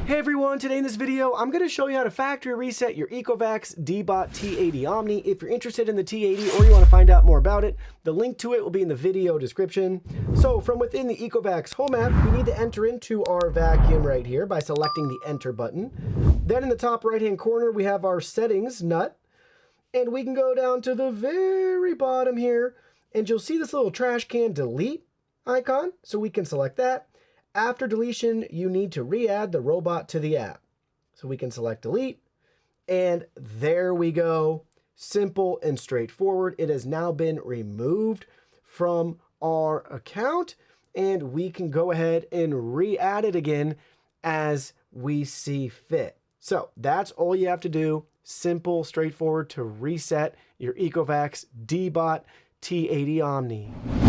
Hey everyone, today in this video, I'm going to show you how to factory reset your ECOVACS DEEBOT T80 OMNI. If you're interested in the T80 or you want to find out more about it, the link to it will be in the video description. So from within the ECOVACS home app, we need to enter into our vacuum right here by selecting the enter button. Then in the top right hand corner, we have our settings nut, and we can go down to the very bottom here, and you'll see this little trash can delete icon, so we can select that. After deletion, you need to re-add the robot to the app. So we can select delete, and there we go. Simple and straightforward. It has now been removed from our account, and we can go ahead and re-add it again as we see fit. So that's all you have to do. Simple, straightforward to reset your ECOVACS DEEBOT T80 OMNI.